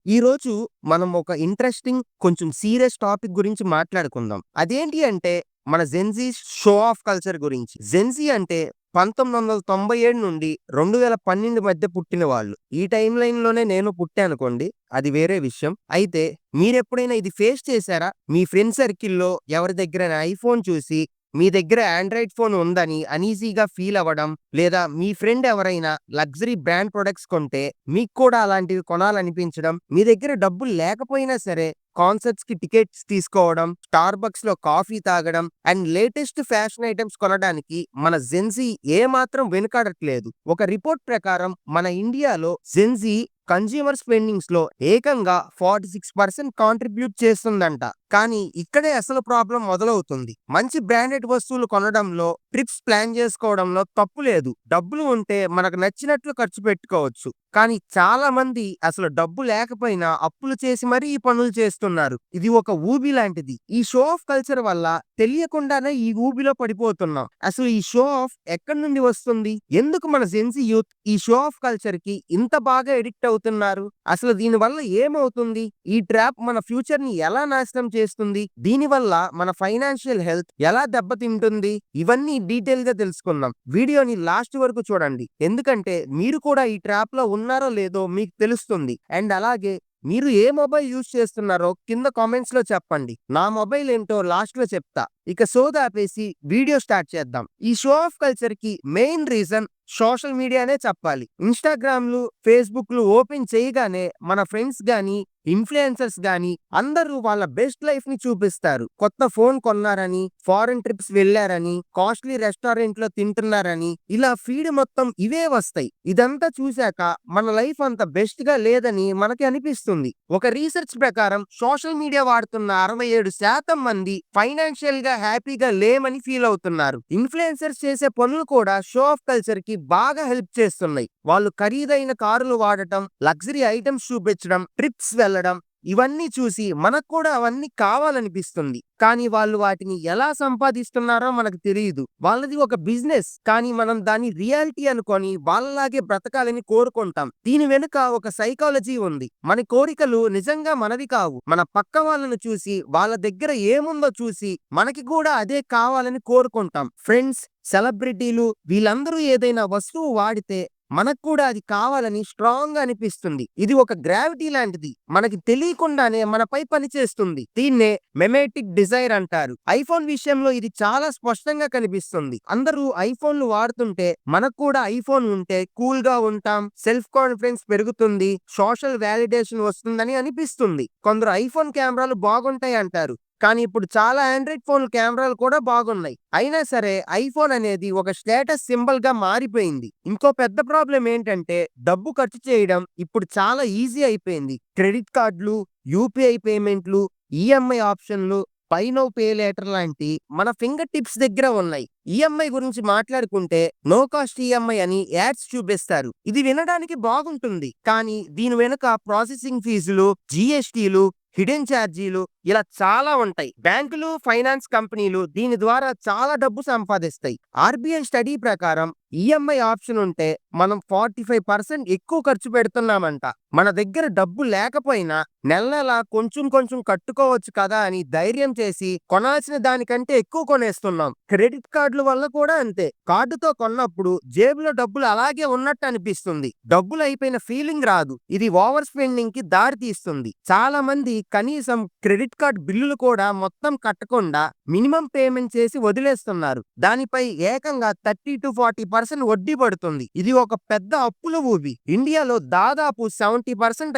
ఈరోజు మనం ఒక ఇంట్రెస్టింగ్ కొంచెం సీరియస్ టాపిక్ గురించి మాట్లాడుకుందాం. అదేంటి అంటే మన జెన్‌జీ షో ఆఫ్ కల్చర్ గురించి. జెన్‌జీ అంటే 1997 నుండి 2012 మధ్య పుట్టిన వాళ్ళు. ఈ టైమ్ లైన్‌లోనే నేను పుట్టానుకోండి. అది వేరే విషయం. అయితే మీరెప్పుడైనా ఇది ఫేస్ చేసారా? మీ ఫ్రెండ్ సర్కిల్‌లో ఎవరి దగ్గరైనా ఐఫోన్ చూసి మీ దగ్గర ఆండ్రాయిడ్ ఫోన్ ఉందని అనీజీగా ఫీల్ అవ్వడం, లేదా మీ ఫ్రెండ్ ఎవరైనా లగ్జరీ బ్రాండ్ ప్రొడక్ట్స్ కొంటే మీకు కూడా అలాంటివి కొనాలనిపించడం, మీ దగ్గర డబ్బులు లేకపోయినా సరే కాన్సర్ట్స్‌కి టికెట్స్ తీసుకోవడం, స్టార్‌బక్స్‌లో కాఫీ తాగడం అండ్ లేటెస్ట్ ఫ్యాషన్ ఐటెమ్స్ కొనడానికి మన జెన్‌జీ ఏమాత్రం వెనుకాడట్లేదు. ఒక రిపోర్ట్ ప్రకారం మన ఇండియాలో జెన్‌జీ కన్స్యూమర్ స్పెండింగ్స్‌లో ఏకంగా 46% కాంట్రిబ్యూట్ చేస్తుందంట. కానీ ఇక్కడే అసలు ప్రాబ్లమ్ మొదలవుతుంది. మంచి బ్రాండెడ్ వస్తువులు కొనడంలో, ట్రిప్స్ ప్లాన్ చేసుకోవడంలో తప్పు లేదు. డబ్బులు ఉంటే మనకు నచ్చినట్లు ఖర్చు పెట్టుకోవచ్చు. కానీ చాలా మంది అసలు డబ్బు లేకపోయినా అప్పులు చేసి మరీ ఈ పనులు చేస్తున్నారు. ఇది ఒక ఊబి లాంటిది. ఈ షో ఆఫ్ కల్చర్ వల్ల తెలియకుండానే ఈ ఊబిలో పడిపోతున్నాం. అసలు ఈ షో ఆఫ్ ఎక్కడి నుండి వస్తుంది? ఎందుకు మన జెన్‌జీ యూత్ ఈ షో ఆఫ్ కల్చర్‌కి ఇంత బాగా అడిక్ట్ అవుతున్నారు? అసలు దీనివల్ల ఏమవుతుంది? ఈ ట్రాప్ మన ఫ్యూచర్‌ని ఎలా నాశనం చేస్తుంది? దీనివల్ల మన ఫైనాన్షియల్ హెల్త్ ఎలా దెబ్బతింటుంది? ఇవన్నీ డీటెయిల్‌గా తెలుసుకుందాం. వీడియోని లాస్ట్ వరకు చూడండి. ఎందుకంటే మీరు కూడా ఈ ట్రాప్‌లో ఉన్నారో లేదో మీకు తెలుస్తుంది. అండ్ అలాగే మీరు ఏ మొబైల్ యూజ్ చేస్తున్నారో కింద కామెంట్స్‌లో చెప్పండి. నా మొబైల్ ఏంటో లాస్ట్‌లో చెప్తా. ఇక సోది ఆపేసి వీడియో స్టార్ట్ చేద్దాం. ఈ షో ఆఫ్ కల్చర్‌కి మెయిన్ రీజన్ సోషల్ మీడియానే చెప్పాలి. ఇన్‌స్టాగ్రామ్‌లు, ఫేస్‌బుక్‌లు ఓపెన్ చేయగానే మన ఫ్రెండ్స్ గాని, ఇన్‌ఫ్లుయెన్సర్స్ గాని అందరూ వాళ్ళ బెస్ట్ లైఫ్‌ని చూపిస్తారు. కొత్త ఫోన్ కొన్నారని, ఫారెన్ ట్రిప్స్ వెళ్లారని, కాస్ట్‌లీ రెస్టారెంట్‌లో తింటున్నారని ఇలా ఫీడ్ మొత్తం ఇవే వస్తాయి. ఇదంతా చూసాక మన లైఫ్ అంత బెస్ట్‌గా లేదని మనకి అనిపిస్తుంది. ఒక రీసెర్చ్ ప్రకారం సోషల్ మీడియా వాడుతున్న 67% మంది ఫైనాన్షియల్‌గా హ్యాపీగా లేమని ఫీల్ అవుతున్నారు. ఇన్‌ఫ్లుయెన్సర్స్ చేసే పనులు కూడా షో ఆఫ్ కల్చర్‌కి బాగా హెల్ప్ చేస్తున్నాయి. వాళ్ళు ఖరీదైన కారులు వాడటం, లగ్జరీ ఐటెమ్స్ చూపించడం, ట్రిప్స్ వెళ్ళడం ఇవన్నీ చూసి మనకు కూడా అవన్నీ కావాలనిపిస్తుంది. కానీ వాళ్ళు వాటిని ఎలా సంపాదిస్తున్నారో మనకు తెలీదు. వాళ్ళది ఒక బిజినెస్. కానీ మనం దాన్ని రియాలిటీ అనుకోని వాళ్ళలాగే బ్రతకాలని కోరుకుంటాం. దీని వెనుక ఒక సైకాలజీ ఉంది. మన కోరికలు నిజంగా మనవి కావు. మన పక్క వాళ్ళను చూసి వాళ్ళ దగ్గర ఏముందో చూసి మనకి కూడా అదే కావాలని కోరుకుంటాం. ఫ్రెండ్స్, సెలబ్రిటీలు వీళ్ళందరూ ఏదైనా వస్తువు వాడితే మనకు కూడా అది కావాలని స్ట్రాంగ్‌గా అనిపిస్తుంది. ఇది ఒక గ్రావిటీ లాంటిది. మనకి తెలియకుండానే మనపై పనిచేస్తుంది. దీన్నే మెమేటిక్ డిజైర్ అంటారు. ఐఫోన్ విషయంలో ఇది చాలా స్పష్టంగా కనిపిస్తుంది. అందరూ ఐఫోన్‌లు వాడుతుంటే మనకు కూడా ఐఫోన్ ఉంటే కూల్‌గా ఉంటాం. సెల్ఫ్ కాన్ఫిడెన్స్ పెరుగుతుంది. సోషల్ వాలిడేషన్ వస్తుందని అనిపిస్తుంది. కొందరు ఐఫోన్ కెమెరాలు బాగుంటాయి అంటారు. కానీ ఇప్పుడు చాలా ఆండ్రాయిడ్ ఫోన్ కెమెరాలు కూడా బాగున్నాయి. అయినా సరే ఐఫోన్ అనేది ఒక స్టేటస్ సింబల్‌గా మారిపోయింది. ఇంకో పెద్ద ప్రాబ్లమ్ ఏంటంటే డబ్బు ఖర్చు చేయడం ఇప్పుడు చాలా ఈజీ అయిపోయింది. క్రెడిట్ కార్డ్‌లు, యూపీఐ పేమెంట్‌లు, ఈఎంఐ ఆప్షన్‌లు, బై నౌ పే లేటర్ లాంటి మన ఫింగర్ టిప్స్ దగ్గర ఉన్నాయి. ఈఎంఐ గురించి మాట్లాడుకుంటే నో కాస్ట్ ఈఎంఐ అని యాడ్స్ చూపిస్తారు. ఇది వినడానికి బాగుంటుంది. కానీ దీని వెనుక ప్రాసెసింగ్ ఫీజులు, జీఎస్టీలు, హిడెన్ ఛార్జీలు ఇలా చాలా ఉంటాయి. బ్యాంకులు, ఫైనాన్స్ కంపెనీలు దీని ద్వారా చాలా డబ్బు సంపాదిస్తాయి. ఆర్‌బీఐ స్టడీ ప్రకారం ఈఎంఐ ఆప్షన్ ఉంటే మనం 45% ఎక్కువ ఖర్చు పెడుతున్నామంట. మన దగ్గర డబ్బు లేకపోయినా నెల నెలా కొంచెం కొంచెం కట్టుకోవచ్చు కదా అని ధైర్యం చేసి కొనాల్సిన దానికంటే ఎక్కువ కొనేస్తున్నాం. క్రెడిట్ కార్డుల వల్ల కూడా అంతే. కార్డుతో కొన్నప్పుడు జేబులో డబ్బులు అలాగే ఉన్నట్టు అనిపిస్తుంది. డబ్బులు అయిపోయిన ఫీలింగ్ రాదు. ఇది ఓవర్ స్పెండింగ్‌కి దారి తీస్తుంది. చాలా మంది కనీసం క్రెడిట్ కార్డ్ బిల్లులు కూడా మొత్తం కట్టకుండా మినిమం పేమెంట్ చేసి వదిలేస్తున్నారు. దానిపై ఏకంగా 30-40% వడ్డీ పడుతుంది. ఇది ఒక పెద్ద అప్పుల ఊబి. ఇండియాలో దాదాపు 70%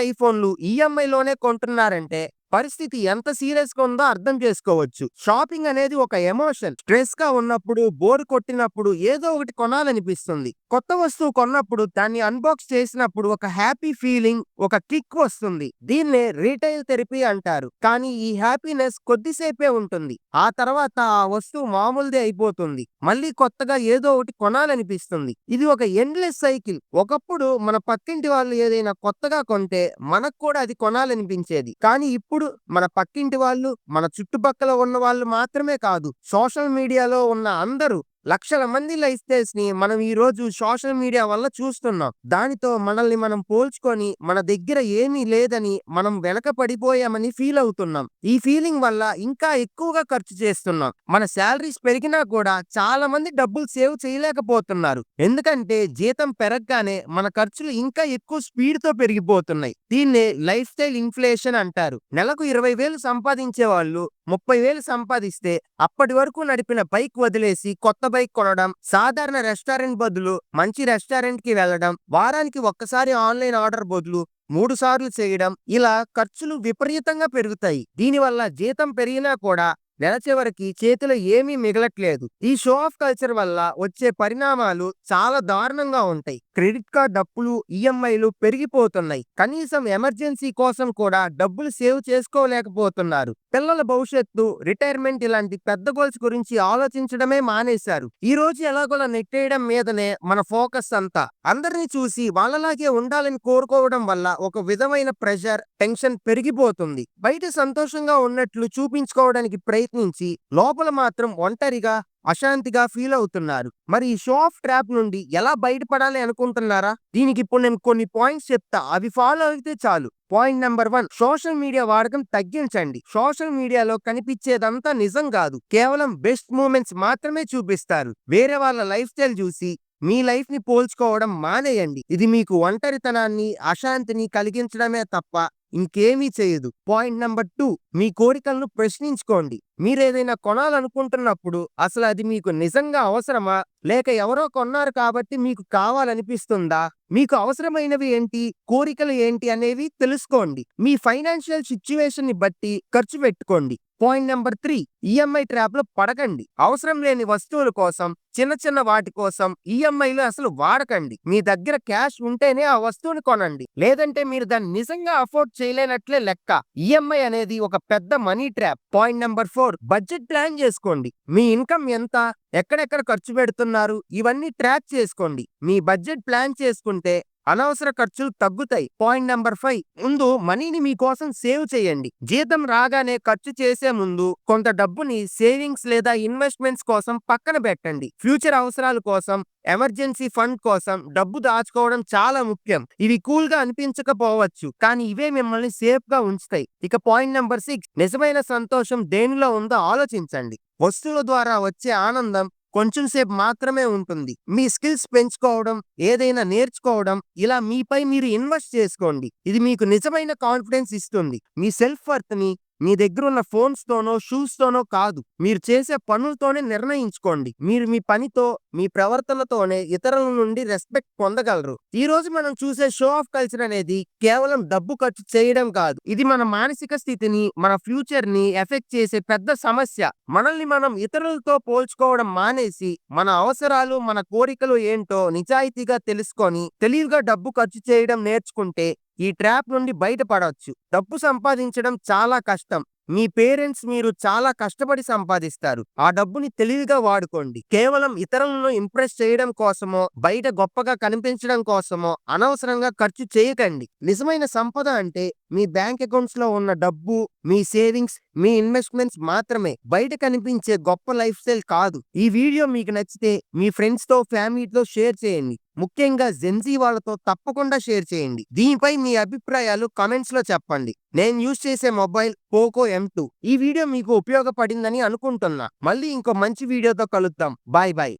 ఐఫోన్‌లు ఈఎంఐలోనే కొంటున్నారంటే పరిస్థితి ఎంత సీరియస్‌గా ఉందో అర్థం చేసుకోవచ్చు. షాపింగ్ అనేది ఒక ఎమోషన్. స్ట్రెస్‌గా ఉన్నప్పుడు, బోర్ కొట్టినప్పుడు ఏదో ఒకటి కొనాలనిపిస్తుంది. కొత్త వస్తువు కొన్నప్పుడు దాన్ని అన్బాక్స్ చేసినప్పుడు ఒక హ్యాపీ ఫీలింగ్, ఒక కిక్ వస్తుంది. దీన్నే రీటైల్ థెరపీ అంటారు. కానీ ఈ హ్యాపీనెస్ కొద్దిసేపే ఉంటుంది. ఆ తర్వాత ఆ వస్తువు మామూలుదే అయిపోతుంది. మళ్ళీ కొత్తగా ఏదో ఒకటి కొనాలనిపిస్తుంది. ఇది ఒక ఎండ్‌లెస్ సైకిల్. ఒకప్పుడు మన పక్కింటి వాళ్ళు ఏదైనా కొత్తగా కొంటే మనకు కూడా అది కొనాలనిపించేది. కానీ ఇప్పుడు మన పక్కింటి వాళ్ళు, మన చుట్టుపక్కల ఉన్న వాళ్ళు మాత్రమే కాదు, సోషల్ మీడియాలో ఉన్న అందరూ లక్షల మంది లైఫ్ స్టైల్స్‌ని మనం ఈరోజు సోషల్ మీడియా వల్ల చూస్తున్నాం. దానితో మనల్ని మనం పోల్చుకొని మన దగ్గర ఏమీ లేదని మనం వెనక పడిపోయామని ఫీల్ అవుతున్నాం. ఈ ఫీలింగ్ వల్ల ఇంకా ఎక్కువగా ఖర్చు చేస్తున్నాం. మన సాలరీస్ పెరిగినా కూడా చాలా మంది డబ్బులు సేవ్ చేయలేకపోతున్నారు. ఎందుకంటే జీతం పెరగగానే మన ఖర్చులు ఇంకా ఎక్కువ స్పీడ్‌తో పెరిగిపోతున్నాయి. దీన్నే లైఫ్ స్టైల్ ఇన్‌ఫ్లేషన్ అంటారు. నెలకు 20,000 సంపాదించే వాళ్ళు 30,000 సంపాదిస్తే అప్పటి వరకు నడిపిన బైక్ వదిలేసి కొత్త బైక్ కొనడం, సాధారణ రెస్టారెంట్ బదులు మంచి రెస్టారెంట్‌కి వెళ్ళడం, వారానికి ఒక్కసారి ఆన్‌లైన్ ఆర్డర్ బదులు 3 సార్లు చేయడం, ఇలా ఖర్చులు విపరీతంగా పెరుగుతాయి. దీనివల్ల జీతం పెరిగినా కూడా నెల చివరికి చేతిలో ఏమీ మిగలట్లేదు. ఈ షో ఆఫ్ కల్చర్ వల్ల వచ్చే పరిణామాలు చాలా దారుణంగా ఉంటాయి. క్రెడిట్ కార్డ్ అప్పులు, ఈఎంఐలు పెరిగిపోతున్నాయి. కనీసం ఎమర్జెన్సీ కోసం కూడా డబ్బులు సేవ్ చేసుకోలేకపోతున్నారు. పిల్లల భవిష్యత్తు, రిటైర్మెంట్ ఇలాంటి పెద్ద గోల్స్ గురించి ఆలోచించడమే మానేశారు. ఈ రోజు ఎలాగోలా నెట్టేయడం మీదనే మన ఫోకస్ అంతా. అందరిని చూసి వాళ్ళలాగే ఉండాలని కోరుకోవడం వల్ల ఒక విధమైన ప్రెషర్, టెన్షన్ పెరిగిపోతుంది. బయట సంతోషంగా ఉన్నట్లు చూపించుకోవడానికి ప్రయత్నించి లోపల మాత్రం ఒంటరిగా, అశాంతిగా ఫీల్ అవుతున్నారు. మరి ఈ షో ఆఫ్ ట్రాప్ నుండి ఎలా బయటపడాలి అనుకుంటున్నారా? దీనికి ఇప్పుడు నేను కొన్ని పాయింట్స్ చెప్తా. అవి ఫాలో అయితే చాలు. పాయింట్ నంబర్ 1, సోషల్ మీడియా వాడకం తగ్గించండి. సోషల్ మీడియాలో కనిపించేదంతా నిజం కాదు. కేవలం బెస్ట్ మూమెంట్స్ మాత్రమే చూపిస్తారు. వేరే వాళ్ళ లైఫ్ స్టైల్ చూసి మీ లైఫ్ ని పోల్చుకోవడం మానేయండి. ఇది మీకు ఒంటరితనాన్ని, అశాంతిని కలిగించడమే తప్ప ఇంకేమీ చేయదు. పాయింట్ నంబర్ 2, మీ కోరికలను ప్రశ్నించుకోండి. మీరేదైనా కొనాలనుకుంటున్నప్పుడు అసలు అది మీకు నిజంగా అవసరమా? లేక ఎవరో కొన్నారు కాబట్టి మీకు కావాలనిపిస్తుందా? మీకు అవసరమైనవి ఏంటి? కోరికలు ఏంటి అనేవి తెలుసుకోండి. మీ ఫైనాన్షియల్ సిట్యుయేషన్ ని బట్టి ఖర్చు పెట్టుకోండి. పాయింట్ నంబర్ 3, ఈఎంఐ ట్రాప్ లో పడకండి. అవసరం లేని వస్తువుల కోసం, చిన్న చిన్న వాటి కోసం ఈఎంఐలు అసలు వాడకండి. మీ దగ్గర క్యాష్ ఉంటేనే ఆ వస్తువుని కొనండి. లేదంటే మీరు దాన్ని నిజంగా అఫోర్డ్ చేయలేనట్లే లెక్క. ఈఎంఐ అనేది ఒక పెద్ద money trap. Point number 4, budget plan చేసుకోండి. మీ ఇన్కమ్ ఎంత, ఎక్కడెక్కడ ఖర్చు పెడుతున్నారు, ఇవన్నీ ట్రాక్ చేసుకోండి. మీ బడ్జెట్ ప్లాన్ చేసుకుంటే అనవసర ఖర్చులు తగ్గుతాయి. పాయింట్ నంబర్ 5, ముందు మనీని మీకోసం సేవ్ చేయండి. జీతం రాగానే ఖర్చు చేసే ముందు కొంత డబ్బుని సేవింగ్స్ లేదా ఇన్వెస్ట్మెంట్స్ కోసం పక్కన పెట్టండి. ఫ్యూచర్ అవసరాల కోసం, ఎమర్జెన్సీ ఫండ్ కోసం డబ్బు దాచుకోవడం చాలా ముఖ్యం. ఇవి కూల్ గా అనిపించకపోవచ్చు, కానీ ఇవే మిమ్మల్ని సేఫ్ గా ఉంచుతాయి. ఇక పాయింట్ నంబర్ 6, నిజమైన సంతోషం దేనిలో ఉందో ఆలోచించండి. వస్తువుల ద్వారా వచ్చే ఆనందం కొంచెం సేపు మాత్రమే ఉంటుంది. మీ స్కిల్స్ పెంచుకోవడం, ఏదైనా నేర్చుకోవడం, ఇలా మీపై మీరు ఇన్వెస్ట్ చేసుకోండి. ఇది మీకు నిజమైన కాన్ఫిడెన్స్ ఇస్తుంది. మీ సెల్ఫ్ వర్త్ ని మీ దగ్గరున్న ఫోన్స్ తోనో, షూస్ తోనో కాదు, మీరు చేసే పనులతోనే నిర్ణయించుకోండి. మీరు మీ పనితో, మీ ప్రవర్తనతోనే ఇతరుల నుండి రెస్పెక్ట్ పొందగలరు. ఈ రోజు మనం చూసే షో ఆఫ్ కల్చర్ అనేది కేవలం డబ్బు ఖర్చు చేయడం కాదు. ఇది మన మానసిక స్థితిని, మన ఫ్యూచర్ ని ఎఫెక్ట్ చేసే పెద్ద సమస్య. మనల్ని మనం ఇతరులతో పోల్చుకోవడం మానేసి మన అవసరాలు, మన కోరికలు ఏంటో నిజాయితీగా తెలుసుకొని తెలివిగా డబ్బు ఖర్చు చేయడం నేర్చుకుంటే ఈ ట్రాప్ నుండి బయటపడవచ్చు. డబ్బు సంపాదించడం చాలా కష్టం. మీ పేరెంట్స్ మీరు చాలా కష్టపడి సంపాదిస్తారు. ఆ డబ్బుని తెలివిగా వాడుకోండి. కేవలం ఇతరులను ఇంప్రెస్ చేయడం కోసమో, బయట గొప్పగా కనిపించడం కోసమో అనవసరంగా ఖర్చు చేయకండి. నిజమైన సంపద అంటే మీ బ్యాంక్ అకౌంట్స్ లో ఉన్న డబ్బు, మీ సేవింగ్స్, మీ ఇన్వెస్ట్మెంట్స్ మాత్రమే. బయట కనిపించే గొప్ప లైఫ్ స్టైల్ కాదు. ఈ వీడియో మీకు నచ్చితే మీ ఫ్రెండ్స్ తో, ఫ్యామిలీతో షేర్ చేయండి. ముఖ్యంగా జెన్జీ వాళ్ళతో తప్పకుండా షేర్ చేయండి. దీనిపై మీ అభిప్రాయాలు కామెంట్స్ లో చెప్పండి. నేను యూజ్ చేసే మొబైల్ పోకో M2. ఈ వీడియో మీకు ఉపయోగపడిందని అనుకుంటున్నా. మళ్ళీ ఇంకో మంచి వీడియోతో కలుద్దాం. Bye bye.